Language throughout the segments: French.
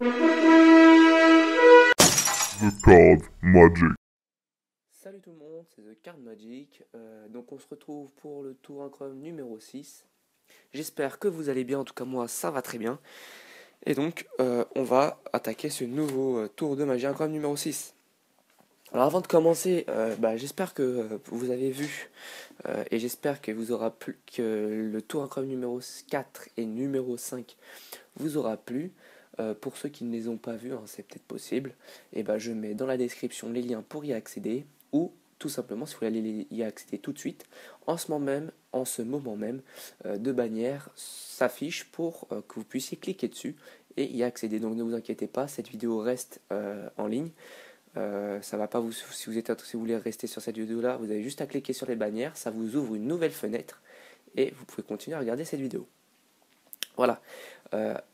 The Card Magic. Salut tout le monde, c'est The Card Magic. Donc on se retrouve pour le tour incroyable numéro 6. J'espère que vous allez bien, en tout cas moi ça va très bien. Et donc on va attaquer ce nouveau tour de magie incroyable numéro 6. Alors avant de commencer, j'espère que vous avez vu et j'espère que vous aura plu, que le tour incroyable numéro 4 et numéro 5 vous aura plu. Pour ceux qui ne les ont pas vus, hein, c'est peut-être possible, et je mets dans la description les liens pour y accéder, ou tout simplement si vous voulez y accéder tout de suite, en ce moment même, deux bannières s'affichent pour que vous puissiez cliquer dessus et y accéder. Donc ne vous inquiétez pas, cette vidéo reste en ligne. Ça va pas vous, si vous voulez rester sur cette vidéo là, vous avez juste à cliquer sur les bannières, ça vous ouvre une nouvelle fenêtre et vous pouvez continuer à regarder cette vidéo. Voilà.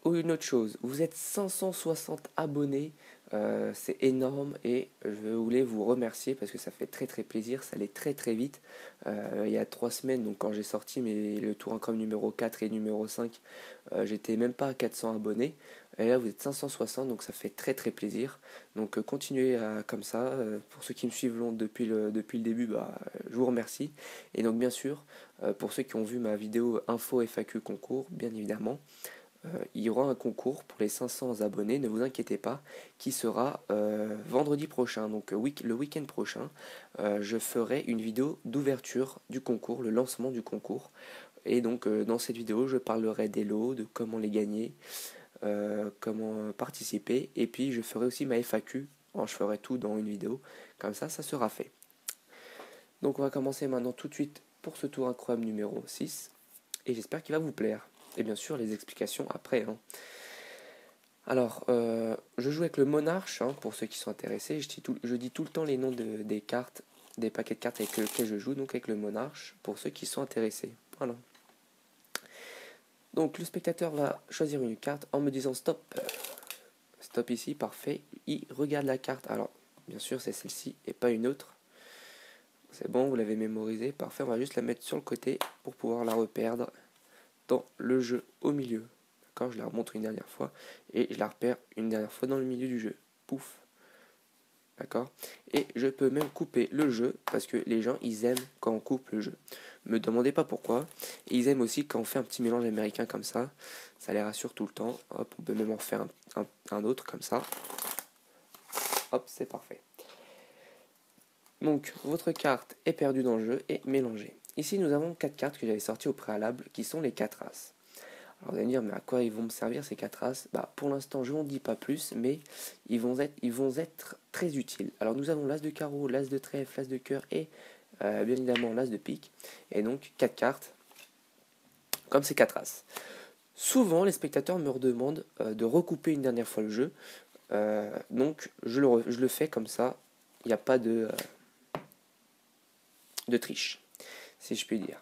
Une autre chose, vous êtes 560 abonnés, c'est énorme et je voulais vous remercier parce que ça fait très très plaisir, ça allait très très vite. Il y a 3 semaines, donc quand j'ai sorti le tour incroyable numéro 4 et numéro 5, j'étais même pas à 400 abonnés. Et là vous êtes 560, donc ça fait très très plaisir. Donc continuez comme ça. Pour ceux qui me suivent depuis le début, je vous remercie. Et donc bien sûr, pour ceux qui ont vu ma vidéo info FAQ concours, bien évidemment, il y aura un concours pour les 500 abonnés, ne vous inquiétez pas, qui sera vendredi prochain, donc le week-end prochain. Je ferai une vidéo d'ouverture du concours, le lancement du concours. Et donc dans cette vidéo, je parlerai des lots, de comment les gagner, comment participer. Et puis je ferai aussi ma FAQ, je ferai tout dans une vidéo, comme ça sera fait. Donc on va commencer maintenant tout de suite pour ce tour incroyable numéro 6. Et j'espère qu'il va vous plaire. Et bien sûr les explications après. Alors, je joue avec le monarche, pour ceux qui sont intéressés. Je dis tout le temps les noms des cartes, des paquets de cartes avec lesquels je joue, donc avec le monarche, pour ceux qui sont intéressés. Voilà. Donc le spectateur va choisir une carte en me disant stop. Stop ici, parfait. Il regarde la carte. Alors, bien sûr, c'est celle-ci et pas une autre. C'est bon, vous l'avez mémorisé. Parfait, on va juste la mettre sur le côté pour pouvoir la reperdre dans le jeu au milieu. D'accord, je la remonte une dernière fois et je la repère une dernière fois dans le milieu du jeu. Pouf. D'accord. Et je peux même couper le jeu parce que les gens ils aiment quand on coupe le jeu. Me demandez pas pourquoi. Et ils aiment aussi quand on fait un petit mélange américain comme ça. Ça les rassure tout le temps. Hop, on peut même en faire un autre comme ça. Hop, c'est parfait. Donc votre carte est perdue dans le jeu et mélangée. Ici nous avons 4 cartes que j'avais sorties au préalable qui sont les 4 as. Alors vous allez me dire, mais à quoi ils vont me servir ces 4 as? Pour l'instant, je n'en dis pas plus, mais ils vont être très utiles. Alors nous avons l'as de carreau, l'as de trèfle, l'as de cœur et bien évidemment l'as de pique. Et donc 4 cartes, comme ces 4 as. Souvent, les spectateurs me redemandent de recouper une dernière fois le jeu. Donc je le fais comme ça, il n'y a pas de triche, si je puis dire.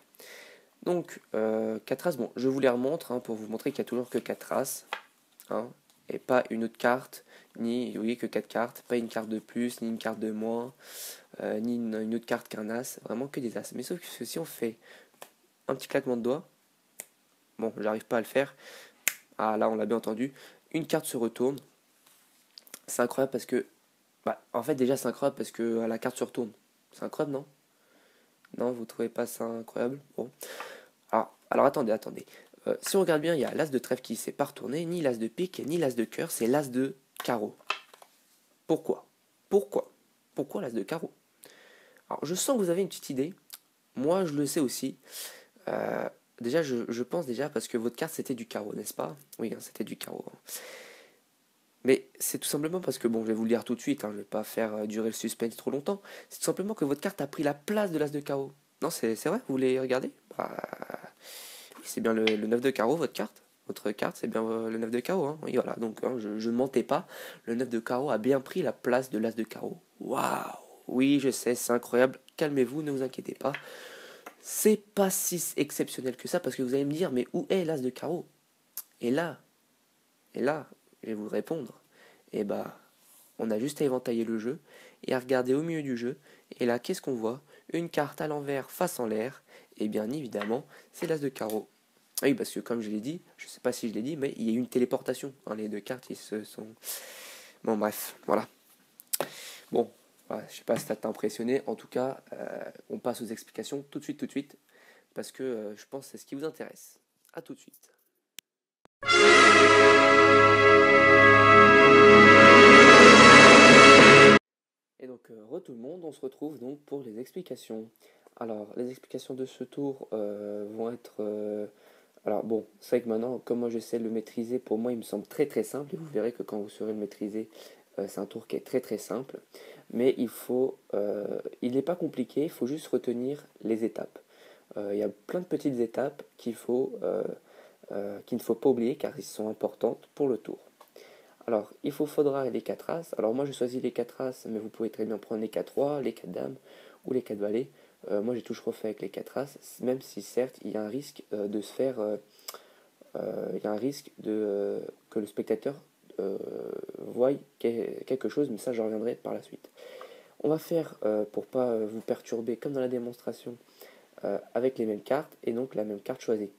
Donc, 4 as, bon, je vous les remontre pour vous montrer qu'il n'y a toujours que 4 as, et pas une autre carte, ni, vous voyez, que 4 cartes, pas une carte de plus, ni une carte de moins, ni une autre carte qu'un as, vraiment que des as. Mais sauf que si on fait un petit claquement de doigts, bon, j'arrive pas à le faire, là on l'a bien entendu, une carte se retourne, c'est incroyable parce que, en fait déjà c'est incroyable parce que la carte se retourne, c'est incroyable, non? Non, vous trouvez pas ça incroyable? Bon. Alors attendez. Si on regarde bien, il y a l'as de trèfle qui ne s'est pas retourné, ni l'as de pique, ni l'as de cœur, c'est l'as de carreau. Pourquoi l'as de carreau? Alors je sens que vous avez une petite idée. Moi je le sais aussi. Déjà je pense déjà parce que votre carte c'était du carreau, n'est-ce pas? Oui, c'était du carreau. Mais c'est tout simplement parce que, bon, je vais vous le dire tout de suite, je ne vais pas faire durer le suspense trop longtemps. C'est tout simplement que votre carte a pris la place de l'as de carreau. Non, c'est vrai, vous voulez regarder? Oui, c'est bien le 9 de carreau, votre carte. Votre carte, c'est bien le 9 de carreau. Oui, voilà, donc je ne mentais pas. Le 9 de carreau a bien pris la place de l'as de carreau. Waouh! Oui, je sais, c'est incroyable. Calmez-vous, ne vous inquiétez pas. C'est pas si exceptionnel que ça, parce que vous allez me dire, mais où est l'as de carreau? Et là, je vais vous répondre. On a juste à éventailler le jeu et à regarder au milieu du jeu. Et là, qu'est-ce qu'on voit? Une carte à l'envers, face en l'air. Et bien évidemment, c'est l'as de carreau. Ah oui, parce que comme je l'ai dit, je sais pas si je l'ai dit, mais il y a eu une téléportation. Hein, les deux cartes, ils se sont... Bon, bref, voilà. Bon, voilà, je sais pas si ça t'a impressionné. En tout cas, on passe aux explications tout de suite, parce que je pense que c'est ce qui vous intéresse. À tout de suite. Et donc, tout le monde, on se retrouve donc pour les explications. Alors, les explications de ce tour vont être... alors bon, c'est vrai que maintenant, comme moi j'essaie de le maîtriser, pour moi il me semble très simple, et vous verrez que quand vous saurez le maîtriser, c'est un tour qui est très simple. Mais il n'est pas compliqué, il faut juste retenir les étapes. Il y a plein de petites étapes qu'il ne faut pas oublier car elles sont importantes pour le tour. Alors, faudra les 4 as. Alors moi, je choisis les 4 as, mais vous pouvez très bien prendre les 4 rois, les 4 dames ou les 4 valets. Moi, j'ai toujours refait avec les 4 as, même si certes, il y a un risque de se faire... il y a un risque que le spectateur voie quelque chose, mais ça, je reviendrai par la suite. On va faire, pour pas vous perturber, comme dans la démonstration, avec les mêmes cartes, et donc la même carte choisie.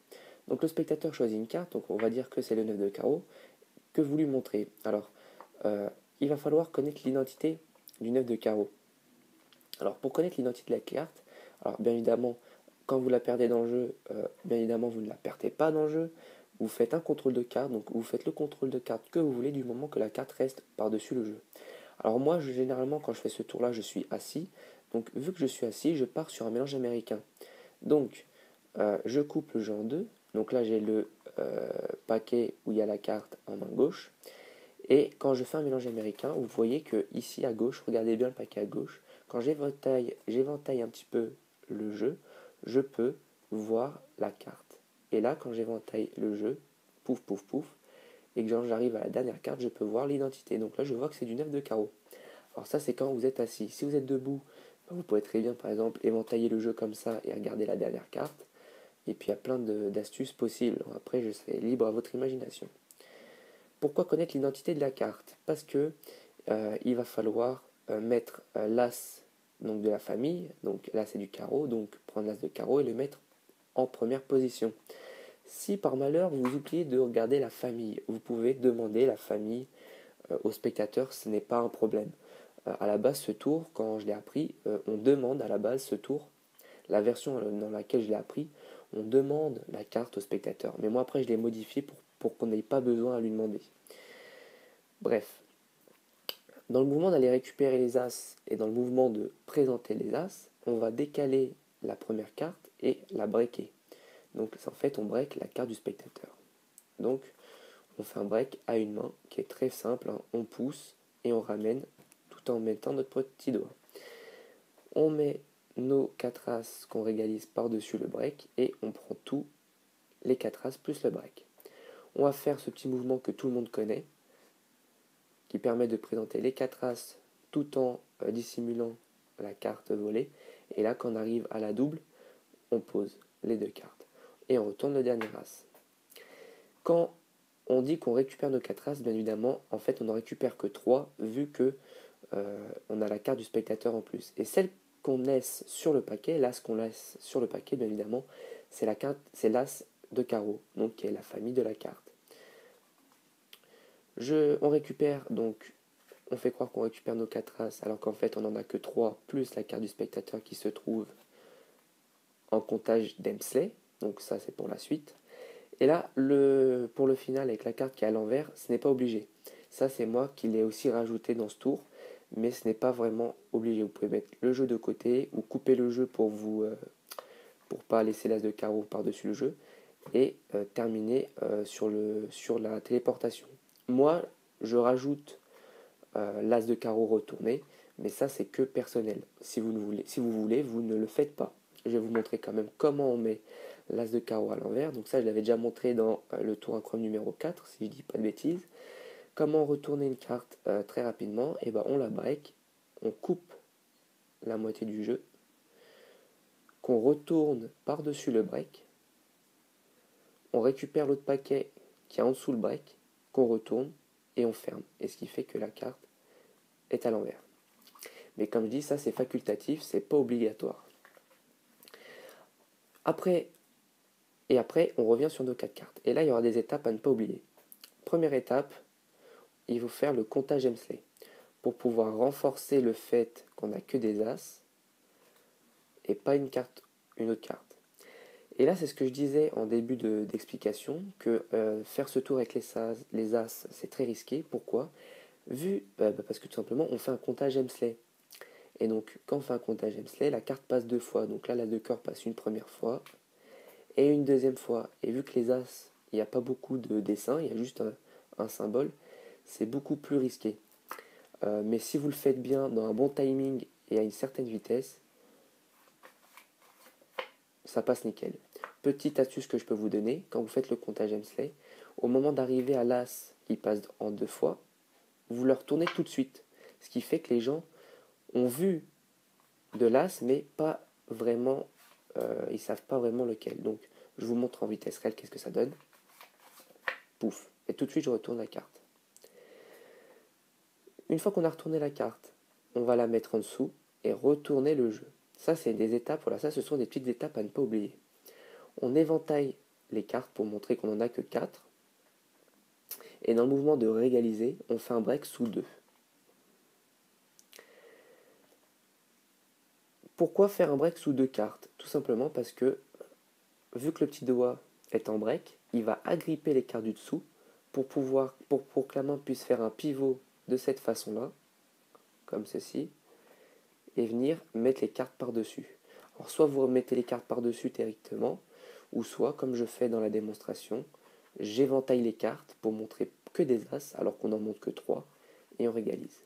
Donc le spectateur choisit une carte, donc on va dire que c'est le 9 de carreau, que vous lui montrez. Alors, il va falloir connaître l'identité du 9 de carreau. Alors, pour connaître l'identité de la carte, alors bien évidemment, quand vous la perdez dans le jeu, bien évidemment, vous ne la perdez pas dans le jeu. Vous faites un contrôle de carte, donc vous faites le contrôle de carte que vous voulez du moment que la carte reste par-dessus le jeu. Alors moi, généralement, quand je fais ce tour-là, je suis assis. Donc, vu que je suis assis, je pars sur un mélange américain. Donc, je coupe le jeu en deux. Donc là, j'ai le paquet où il y a la carte en main gauche. Et quand je fais un mélange américain, vous voyez que ici à gauche, regardez bien le paquet à gauche, quand j'éventaille un petit peu le jeu, je peux voir la carte. Et là, quand j'éventaille le jeu, pouf, pouf, pouf, et que j'arrive à la dernière carte, je peux voir l'identité. Donc là, je vois que c'est du 9 de carreau. Alors ça, c'est quand vous êtes assis. Si vous êtes debout, vous pouvez très bien, par exemple, éventailler le jeu comme ça et regarder la dernière carte. Et puis, il y a plein d'astuces possibles. Après, je serai libre à votre imagination. Pourquoi connaître l'identité de la carte? Parce que il va falloir mettre l'as donc de la famille, donc là c'est du carreau, donc prendre l'as de carreau et le mettre en première position. Si par malheur vous oubliez de regarder la famille, vous pouvez demander la famille au spectateur, ce n'est pas un problème. À la base, ce tour, quand je l'ai appris, on demande à la base ce tour, la version dans laquelle je l'ai appris, on demande la carte au spectateur. Mais moi après je l'ai modifié pour qu'on n'ait pas besoin à lui demander. Bref, dans le mouvement d'aller récupérer les as et dans le mouvement de présenter les as, on va décaler la première carte et la breaker. Donc en fait on break la carte du spectateur. Donc on fait un break à une main qui est très simple, hein. On pousse et on ramène tout en mettant notre petit doigt. On met nos 4 as qu'on régalise par-dessus le break et on prend tous les 4 as plus le break. On va faire ce petit mouvement que tout le monde connaît, qui permet de présenter les 4 as tout en dissimulant la carte volée. Et là, quand on arrive à la double, on pose les deux cartes et on retourne le dernier as. Quand on dit qu'on récupère nos 4 as, bien évidemment, en fait, on n'en récupère que 3 vu que on a la carte du spectateur en plus. Et celle qu'on laisse sur le paquet, l'as qu'on laisse sur le paquet, bien évidemment, c'est l'as de carreau, donc qui est la famille de la carte. On récupère donc, on fait croire qu'on récupère nos 4 as, alors qu'en fait on n'en a que 3, plus la carte du spectateur qui se trouve en comptage d'Emsley, donc ça c'est pour la suite. Et là, pour le final avec la carte qui est à l'envers, ce n'est pas obligé. Ça c'est moi qui l'ai aussi rajouté dans ce tour, mais ce n'est pas vraiment obligé. Vous pouvez mettre le jeu de côté ou couper le jeu pour pas laisser l'as de carreau par-dessus le jeu et terminer sur la téléportation. Moi, je rajoute l'as de carreau retourné, mais ça c'est que personnel. Si vous voulez, vous ne le faites pas. Je vais vous montrer quand même comment on met l'as de carreau à l'envers. Donc ça, je l'avais déjà montré dans le tour incroyable numéro 4, si je dis pas de bêtises. Comment retourner une carte très rapidement? Et ben on la break, on coupe la moitié du jeu, qu'on retourne par-dessus le break, on récupère l'autre paquet qui est en dessous le break, qu'on retourne et on ferme. Et ce qui fait que la carte est à l'envers. Mais comme je dis, ça c'est facultatif, c'est pas obligatoire. Après Et après, on revient sur nos 4 cartes. Et là, il y aura des étapes à ne pas oublier. Première étape, il faut faire le comptage Hemsley pour pouvoir renforcer le fait qu'on n'a que des As et pas une autre carte. Et là, c'est ce que je disais en début d'explication, que faire ce tour avec les As, c'est très risqué. Pourquoi? Parce que tout simplement, on fait un comptage Hemsley. Et donc, quand on fait un comptage Hemsley, la carte passe 2 fois. Donc là, l'As de cœur passe une première fois et une deuxième fois. Et vu que les As, il n'y a pas beaucoup de dessins, il y a juste un symbole, c'est beaucoup plus risqué. Mais si vous le faites bien, dans un bon timing et à une certaine vitesse, ça passe nickel. Petite astuce que je peux vous donner, quand vous faites le comptage Hemsley, au moment d'arriver à l'As qui passe en 2 fois, vous le retournez tout de suite. Ce qui fait que les gens ont vu de l'As, mais pas vraiment, ils ne savent pas vraiment lequel. Donc, je vous montre en vitesse réelle qu'est-ce que ça donne. Pouf. Et tout de suite, je retourne la carte. Une fois qu'on a retourné la carte, on va la mettre en dessous et retourner le jeu. Ça, c'est des étapes, voilà, ça, ce sont des petites étapes à ne pas oublier. On éventaille les cartes pour montrer qu'on n'en a que 4. Et dans le mouvement de régaliser, on fait un break sous 2. Pourquoi faire un break sous 2 cartes? Tout simplement parce que, vu que le petit doigt est en break, il va agripper les cartes du dessous pour que la main puisse faire un pivot de cette façon-là, comme ceci, et venir mettre les cartes par-dessus. Alors soit vous remettez les cartes par-dessus directement, ou soit, comme je fais dans la démonstration, j'éventaille les cartes pour montrer que des As, alors qu'on n'en montre que 3, et on régalise.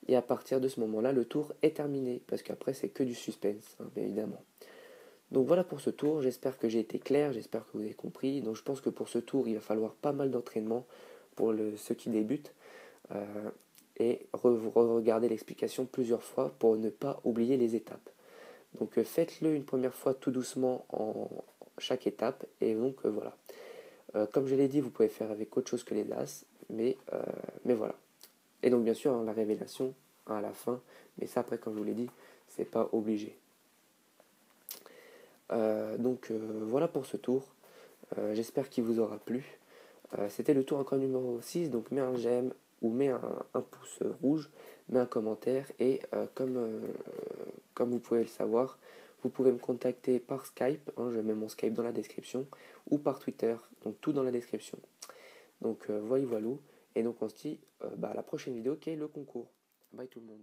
Et à partir de ce moment-là, le tour est terminé, parce qu'après c'est que du suspense, hein, bien évidemment. Donc voilà pour ce tour, j'espère que j'ai été clair, j'espère que vous avez compris. Donc je pense que pour ce tour, il va falloir pas mal d'entraînement pour ceux qui débutent. Et regarder l'explication plusieurs fois pour ne pas oublier les étapes. Donc faites-le une première fois tout doucement en chaque étape. Et donc voilà. Comme je l'ai dit, vous pouvez faire avec autre chose que les As. Mais voilà. Et donc bien sûr, hein, la révélation à la fin. Mais ça après, comme je vous l'ai dit, c'est pas obligé. Voilà pour ce tour. J'espère qu'il vous aura plu. C'était le tour encore numéro 6. Donc mets un j'aime ou mets un pouce rouge, mets un commentaire et comme vous pouvez le savoir, vous pouvez me contacter par Skype, hein, je mets mon Skype dans la description, ou par Twitter, donc tout dans la description. Donc voilà, et donc on se dit à la prochaine vidéo qui est le concours. Bye tout le monde.